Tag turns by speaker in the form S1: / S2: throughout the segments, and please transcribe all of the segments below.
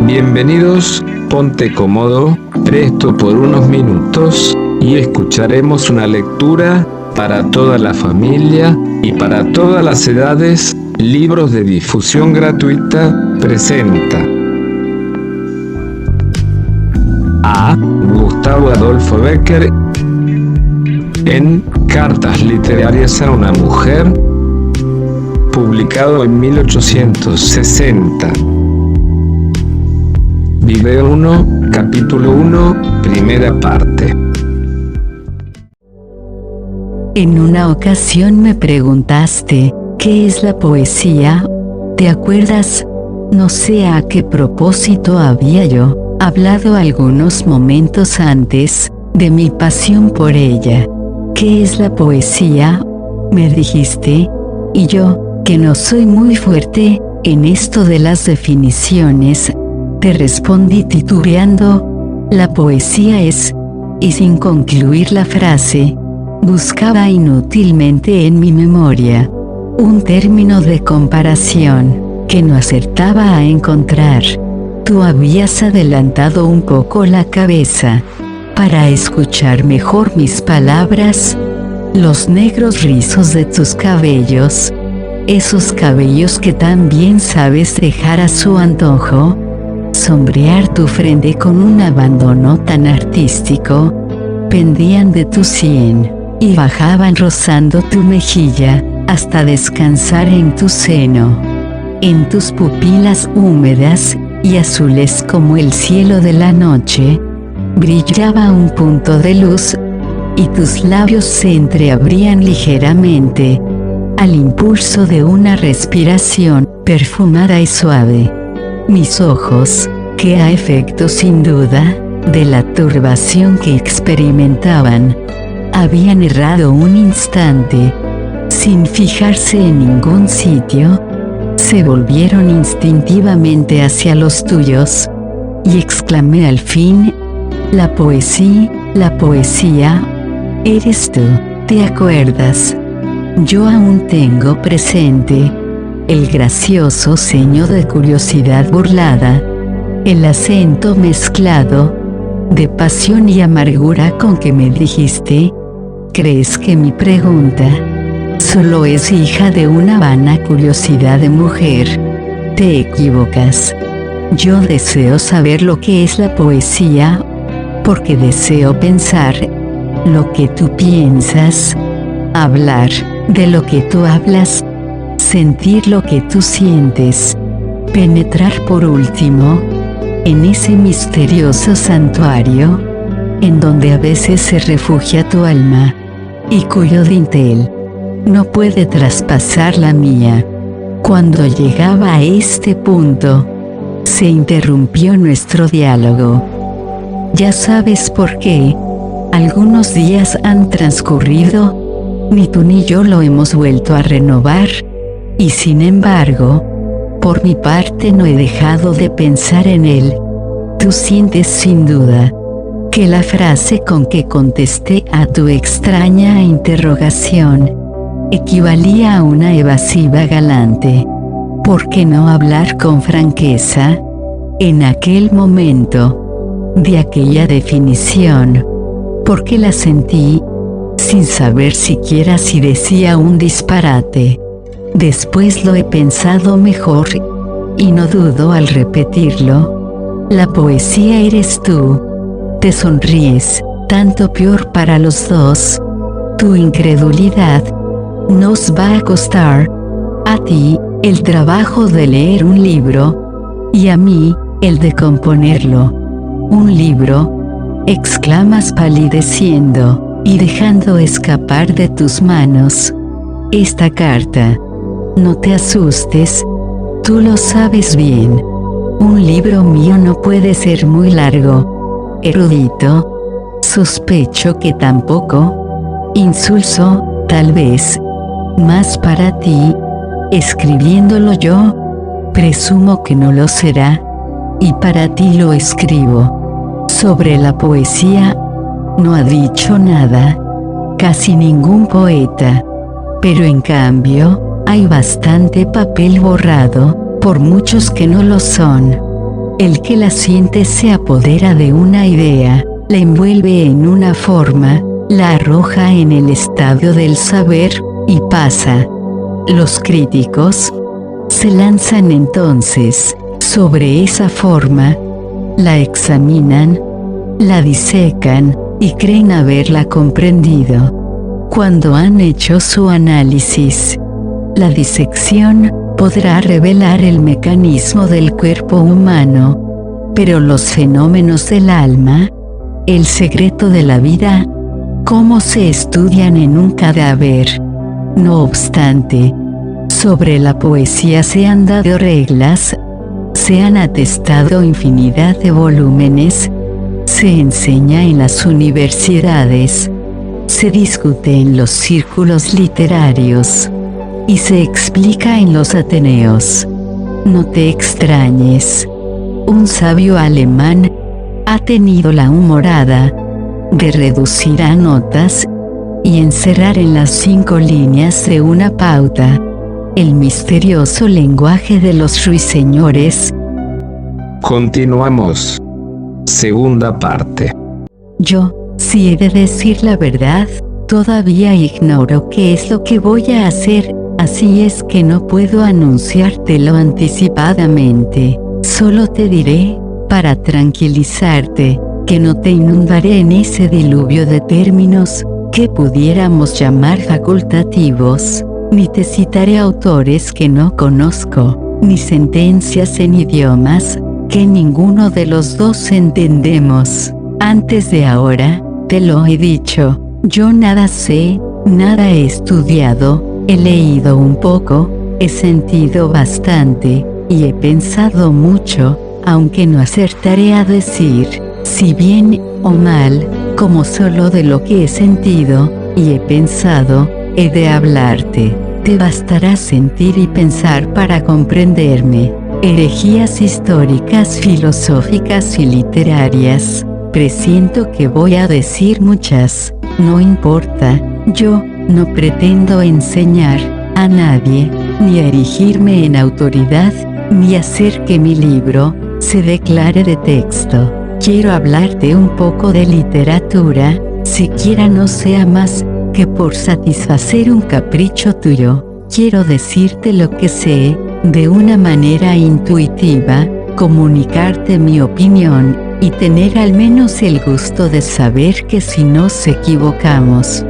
S1: Bienvenidos, ponte cómodo, presto por unos minutos, y escucharemos una lectura para toda la familia y para todas las edades. Libros de difusión gratuita presenta a Gustavo Adolfo Bécquer en Cartas literarias a una mujer, publicado en 1860. Video 1, capítulo 1, primera parte.
S2: En una ocasión me preguntaste, ¿qué es la poesía? ¿Te acuerdas? No sé a qué propósito había yo hablado algunos momentos antes de mi pasión por ella. ¿Qué es la poesía?, me dijiste, y yo, que no soy muy fuerte en esto de las definiciones, te respondí titubeando: la poesía es, y sin concluir la frase, buscaba inútilmente en mi memoria un término de comparación que no acertaba a encontrar. Tú habías adelantado un poco la cabeza para escuchar mejor mis palabras. Los negros rizos de tus cabellos, esos cabellos que tan bien sabes dejar a su antojo, sombrear tu frente con un abandono tan artístico, pendían de tu sien y bajaban rozando tu mejilla hasta descansar en tu seno. En tus pupilas húmedas y azules como el cielo de la noche, brillaba un punto de luz, y tus labios se entreabrían ligeramente al impulso de una respiración perfumada y suave. Mis ojos, que a efecto sin duda de la turbación que experimentaban, habían errado un instante, sin fijarse en ningún sitio, se volvieron instintivamente hacia los tuyos, y exclamé al fin: la poesía, eres tú, ¿te acuerdas? Yo aún tengo presente el gracioso ceño de curiosidad burlada, el acento mezclado de pasión y amargura con que me dijiste: ¿crees que mi pregunta solo es hija de una vana curiosidad de mujer? Te equivocas. Yo deseo saber lo que es la poesía, porque deseo pensar lo que tú piensas, hablar de lo que tú hablas, sentir lo que tú sientes, penetrar por último en ese misterioso santuario en donde a veces se refugia tu alma, y cuyo dintel no puede traspasar la mía. Cuando llegaba a este punto, se interrumpió nuestro diálogo. Ya sabes por qué. Algunos días han transcurrido, ni tú ni yo lo hemos vuelto a renovar, y sin embargo, por mi parte no he dejado de pensar en él. Tú sientes sin duda que la frase con que contesté a tu extraña interrogación equivalía a una evasiva galante. ¿Por qué no hablar con franqueza en aquel momento de aquella definición? Porque la sentí, sin saber siquiera si decía un disparate. Después lo he pensado mejor, y no dudo al repetirlo: la poesía eres tú. Te sonríes, tanto peor para los dos. Tu incredulidad nos va a costar, a ti, el trabajo de leer un libro, y a mí, el de componerlo. ¿Un libro?, exclamas palideciendo y dejando escapar de tus manos esta carta. No te asustes, tú lo sabes bien. Un libro mío no puede ser muy largo. Erudito, sospecho que tampoco. Insulso, tal vez. Mas para ti, escribiéndolo yo, presumo que no lo será, y para ti lo escribo. Sobre la poesía, no ha dicho nada casi ningún poeta, pero en cambio, hay bastante papel borrado por muchos que no lo son. El que la siente se apodera de una idea, la envuelve en una forma, la arroja en el estadio del saber, y pasa. Los críticos se lanzan entonces sobre esa forma, la examinan, la disecan, y creen haberla comprendido. Cuando han hecho su análisis, la disección podrá revelar el mecanismo del cuerpo humano, pero los fenómenos del alma, el secreto de la vida, cómo se estudian en un cadáver. No obstante, sobre la poesía se han dado reglas, se han atestado infinidad de volúmenes, se enseña en las universidades, se discute en los círculos literarios, y se explica en los ateneos. No te extrañes. Un sabio alemán ha tenido la humorada de reducir a notas y encerrar en las 5 líneas de una pauta el misterioso lenguaje de los ruiseñores.
S1: Continuamos. Segunda parte.
S2: Yo, si he de decir la verdad, todavía ignoro qué es lo que voy a hacer, así es que no puedo anunciártelo anticipadamente. Solo te diré, para tranquilizarte, que no te inundaré en ese diluvio de términos que pudiéramos llamar facultativos, ni te citaré autores que no conozco, ni sentencias en idiomas que ninguno de los dos entendemos. Antes de ahora, te lo he dicho, yo nada sé, nada he estudiado, he leído un poco, he sentido bastante, y he pensado mucho, aunque no acertaré a decir, si bien o mal, como solo de lo que he sentido, y he pensado, he de hablarte. Te bastará sentir y pensar para comprenderme. Herejías históricas, filosóficas y literarias. Presiento que voy a decir muchas, no importa, yo no pretendo enseñar a nadie, ni a erigirme en autoridad, ni hacer que mi libro se declare de texto. Quiero hablarte un poco de literatura, siquiera no sea más que por satisfacer un capricho tuyo. Quiero decirte lo que sé, de una manera intuitiva, comunicarte mi opinión, y tener al menos el gusto de saber que si nos equivocamos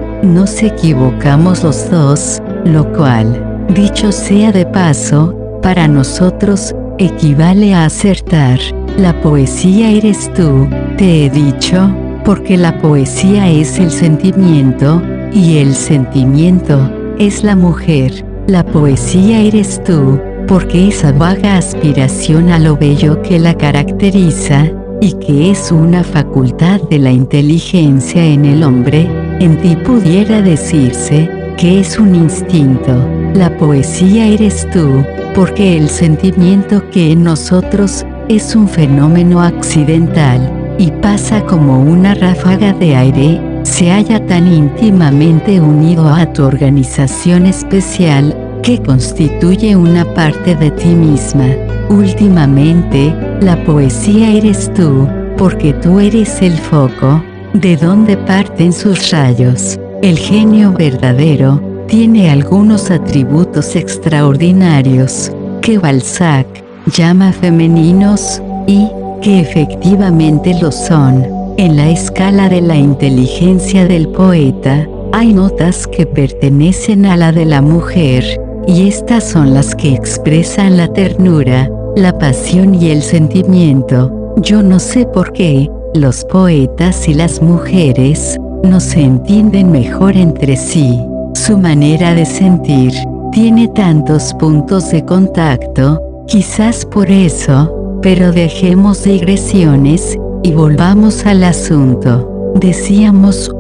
S2: los dos, lo cual, dicho sea de paso, para nosotros, equivale a acertar. La poesía eres tú, te he dicho, porque la poesía es el sentimiento, y el sentimiento es la mujer. La poesía eres tú, porque esa vaga aspiración a lo bello que la caracteriza, y que es una facultad de la inteligencia en el hombre, en ti pudiera decirse que es un instinto. La poesía eres tú, porque el sentimiento que en nosotros es un fenómeno accidental, y pasa como una ráfaga de aire, se halla tan íntimamente unido a tu organización especial, que constituye una parte de ti misma. Últimamente, la poesía eres tú, porque tú eres el foco, de donde parten sus rayos. El genio verdadero tiene algunos atributos extraordinarios, que Balzac llama femeninos, y que efectivamente lo son. En la escala de la inteligencia del poeta, hay notas que pertenecen a la de la mujer, y estas son las que expresan la ternura, la pasión y el sentimiento. Yo no sé por qué, los poetas y las mujeres no se entienden mejor entre sí. Su manera de sentir tiene tantos puntos de contacto, quizás por eso, pero dejemos digresiones y volvamos al asunto. Decíamos,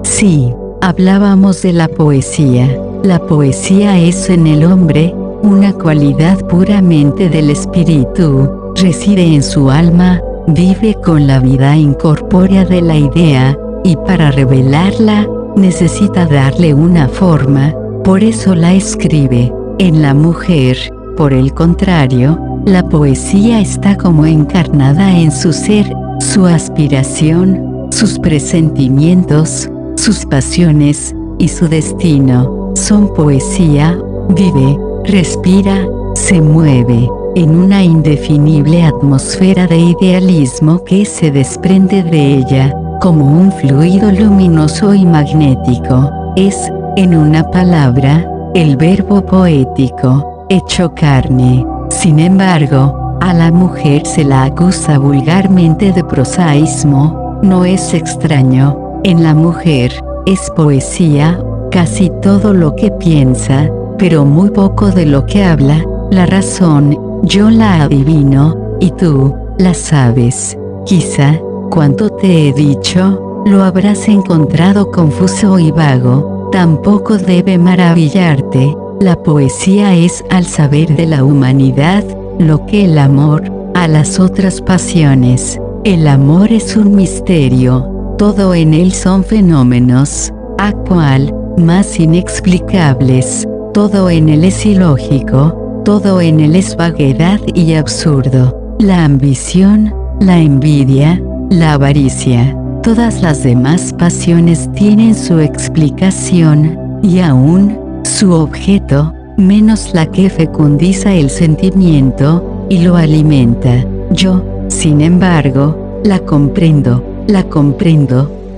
S2: sí, hablábamos de la poesía. La poesía es en el hombre una cualidad puramente del espíritu, reside en su alma, vive con la vida incorpórea de la idea, y para revelarla, necesita darle una forma, por eso la escribe. En la mujer, por el contrario, La poesía está como encarnada en su ser, su aspiración, sus presentimientos, sus pasiones, y su destino. Son poesía, vive, respira, se mueve, en una indefinible atmósfera de idealismo que se desprende de ella, como un fluido luminoso y magnético. Es, en una palabra, el verbo poético, hecho carne. Sin embargo, a la mujer se la acusa vulgarmente de prosaísmo. No es extraño, en la mujer, es poesía, casi todo lo que piensa, pero muy poco de lo que habla. La razón, yo la adivino, y tú, la sabes. Quizá, cuanto te he dicho, lo habrás encontrado confuso y vago. Tampoco debe maravillarte, la poesía es al saber de la humanidad, lo que el amor, a las otras pasiones. El amor es un misterio, todo en él son fenómenos, a cual, más inexplicables, todo en él es ilógico, todo en él es vaguedad y absurdo. La ambición, la envidia, la avaricia, todas las demás pasiones tienen su explicación, y aún, su objeto, menos la que fecundiza el sentimiento, y lo alimenta. Yo, sin embargo, la comprendo,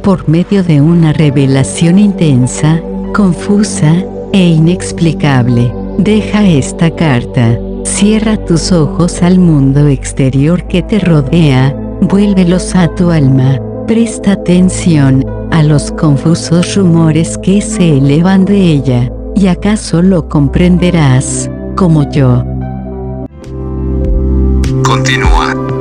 S2: por medio de una revelación intensa, confusa, e inexplicable. Deja esta carta, cierra tus ojos al mundo exterior que te rodea, vuélvelos a tu alma, presta atención a los confusos rumores que se elevan de ella, y acaso lo comprenderás, como yo.
S1: Continúa.